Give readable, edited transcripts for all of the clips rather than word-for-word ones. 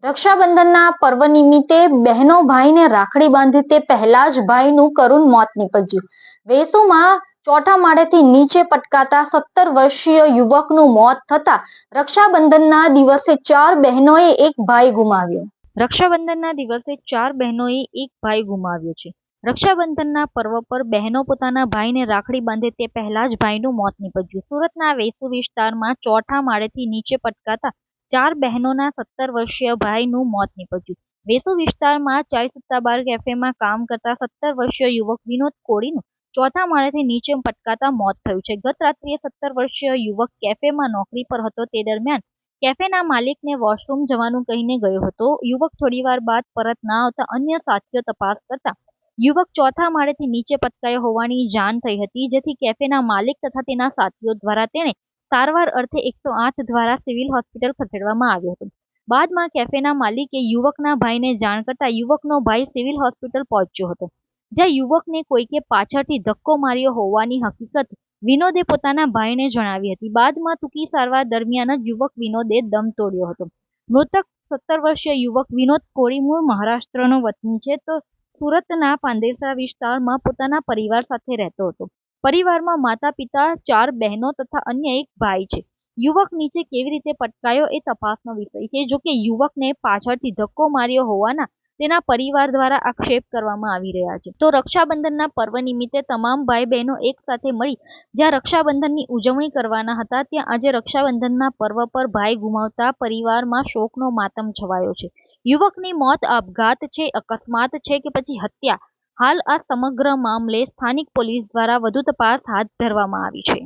રક્ષાબંધનના પર્વ નિમિત્તે બહેનો ભાઈને રાખડી બાંધે તે પહેલા જ ભાઈનું કરુણ મોત નીપજ્યું. વેસુમાં ચોથા માળેથી નીચે પટકાતા 17 વર્ષીય યુવકનું મોત થતા રક્ષાબંધનના દિવસે 4 બહેનોએ એક ભાઈ ગુમાવ્યો. રક્ષાબંધનના દિવસે 4 બહેનોએ એક ભાઈ ગુમાવ્યો છે. રક્ષાબંધનના પર્વ પર બહેનો પોતાના ભાઈને રાખડી બાંધે તે પહેલા જ ભાઈનું મોત નીપજ્યું. સુરતના વેસુ વિસ્તારમાં ચોથા માળેથી નીચે પટકાતા 4 બહેનોના 17 વર્ષીય ભાઈનું મોત નીપજ્યું. વેસુ વિસ્તારમાં ચાય સત્તા બાર કેફેમાં કામ કરતા 17 વર્ષીય યુવક વિનોદ કોળીનું ચોથા માળેથી નીચે પટકાતા મોત થયું છે. ગત રાત્રિએ 17 વર્ષીય યુવક કેફેમાં નોકરી પર હતો તે દરમિયાન કેફેના માલિકને વોશરૂમ જવાનું કહીને ગયો હતો. યુવક થોડીવાર બાદ પરત ના આવતા અન્ય સાથીઓ તપાસ કરતા યુવક ચોથા માળેથી નીચે પટકાયો હોવાની જાણ થઈ હતી, જેથી કેફેના માલિક તથા તેના સાથીઓ દ્વારા તેને સારવાર અર્થે 108 દ્વારા સિવિલ હોસ્પિટલ ખસેડવામાં આવ્યો હતો. બાદમાં કેફેના માલિકે યુવકના ભાઈને જાણ કરતા યુવકનો ભાઈ સિવિલ હોસ્પિટલ પહોંચ્યો હતો, જ્યાં યુવકને કોઈકે પાછળથી ધક્કો માર્યો હોવાની હકીકત વિનોદે પોતાના ભાઈને જણાવી હતી. બાદમાં ટૂંકી સારવાર દરમિયાન જ યુવક વિનોદે દમ તોડ્યો હતો. મૃતક 17 વર્ષીય યુવક વિનોદ કોળી મૂળ મહારાષ્ટ્રનો વતની છે, તો સુરતના પાંદેસરા વિસ્તારમાં પોતાના પરિવાર સાથે રહેતો હતો. પરિવારમાં માતા પિતા, 4 બહેનો તથા અન્ય એક ભાઈ છે. યુવક નીચે કેવી રીતે પટકાયો એ તપાસનો વિષય છે. જોકે યુવકને પાછળથી ધક્કો માર્યો હોવાના તેના પરિવાર દ્વારા આક્ષેપ કરવામાં આવી રહ્યા છે. તો રક્ષાબંધનના પર્વ નિમિત્તે તમામ ભાઈ બહેનો એક સાથે મળી જ્યાં રક્ષાબંધનની ઉજવણી કરવાના હતા, ત્યાં આજે રક્ષાબંધનના પર્વ પર ભાઈ ગુમાવતા પરિવારમાં શોકનો માતમ છવાયો છે. યુવકની મોત આપઘાત છે, અકસ્માત છે કે પછી હત્યા, હાલ આ સમગ્ર મામલે સ્થાનિક પોલીસ દ્વારા વધુ તપાસ હાથ ધરવામાં આવી છે.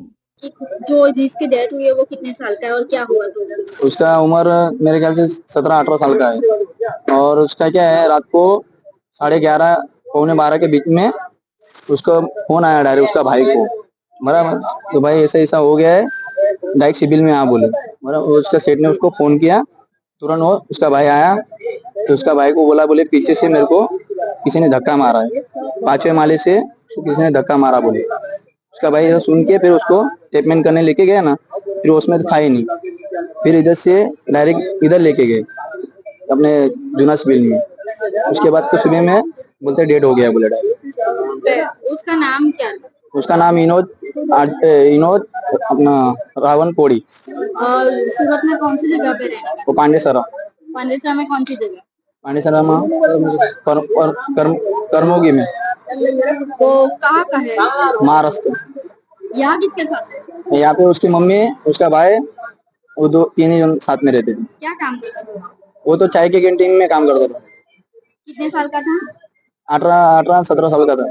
जो जिसकी डेथ हुई है वो कितने साल का है और क्या हुआ था? उसका उम्र मेरे ख्याल से 17-18 साल का है और उसका क्या है, रात को 11:30 पौने 12 के बीच में उसको फोन आया डायरेक्ट उसका भाई को, बराबर, तो भाई ऐसा ऐसा हो गया है, डायरेक्ट सिविल में आ बोले, बराबर। उसका सेठ ने उसको फोन किया, तुरंत वो उसका भाई आया, तो उसका भाई को बोला, बोले पीछे से मेरे को किसी ने धक्का मारा है, 5वें माले से किसी ने धक्का मारा बोले। उसका भाई ऐसा सुन के फिर उसको स्टेटमेंट करने लेके गया ना, फिर उसमें तो था ही नहीं, फिर इधर से डायरेक्ट इधर लेके गए अपने जूना सिविल में। उसके बाद तो सुबह में बोलते डेड हो गया बोले डायरेक्ट। उसका नाम क्या था? उसका नाम इनोद अपना रावण कोड़ी। सूरत में कौन सी जगह पे रहना? वो पांडेसरा। पांडेसरा में कौन सी जगह? पांडेसरा में कर्मोगी में। वो कहाँ का है? महाराष्ट्र। यहाँ किसके साथ है? यहाँ पे उसकी मम्मी, उसका भाई, वो 2-3 ही साथ में रहते थे। क्या काम करता था? वो तो चाय के कैंटीन में काम करता था। कितने साल का था? 18-17 साल का था।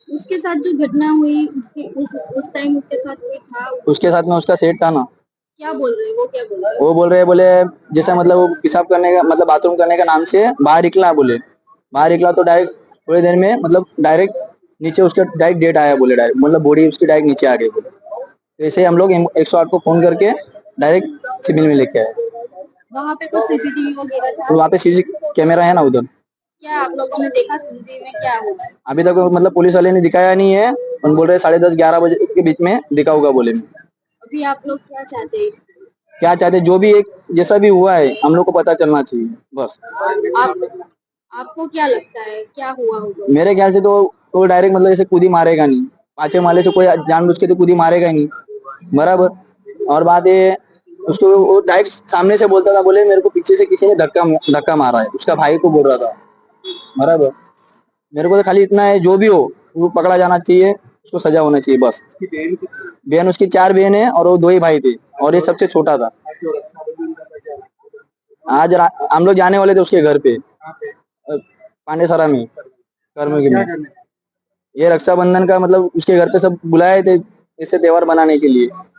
उसके साथ जो घटना हुई उस टाइम उसके साथ कोई था? उसके साथ में उसका सेठ था ना। क्या बोल रहे? वो क्या बोल रहे? वो बोल रहे, बोले जैसा मतलब वो पेशाब करने का मतलब बाथरूम करने का नाम से बाहर निकला, बोले बाहर निकला तो डायरेक्ट थोड़ी देर में मतलब डायरेक्ट नीचे उसका डायरेक्ट डेट आया बोले, डायरेक्ट मतलब बॉडी उसकी डायरेक्ट नीचे आ गई बोले। तो ऐसे हम लोग 108 को फोन करके डायरेक्ट सिविल में लेके आए। वहाँ पे कुछ सीसीटीवी वगैरह था? तो वहाँ पे सीसीटीवी कैमरा है ना उधर। क्या आप लोगों ने देखा सीसीटीवी में क्या हुआ है? अभी तक मतलब पुलिस वाले ने दिखाया नहीं है, और बोल रहे 10:30-11 बजे के बीच में दिखा होगा बोले। अभी आप लोग क्या चाहते हैं? क्या चाहते, जो भी एक जैसा भी हुआ है हम लोग को पता चलना चाहिए बस। आपको क्या लगता है क्या हुआ होगा? मेरे ख्याल से तो डायरेक्ट मतलब ऐसे कूदी मारेगा नहीं, 5वें माले से कोई जानबूझ के तो कूदी मारेगा ही नहीं, बराबर। और बात ये, उसको वो डायरेक्ट सामने से बोलता था, बोले मेरे को पीछे से किसी ने धक्का मारा है, उसका भाई को बोल रहा था, बराबर। मेरे को तो खाली इतना है, जो भी हो वो पकड़ा जाना चाहिए, उसको सजा होना चाहिए बस। बहन उसकी 4 बहन है और वो 2 ही भाई थे, और ये सबसे छोटा था। आज हम लोग जाने वाले थे उसके घर पे, पांडेसरा में, कर्मोगी में। ये रक्षाबंधन का मतलब उसके घर पे सब बुलाए थे ऐसे त्योहार मनाने के लिए।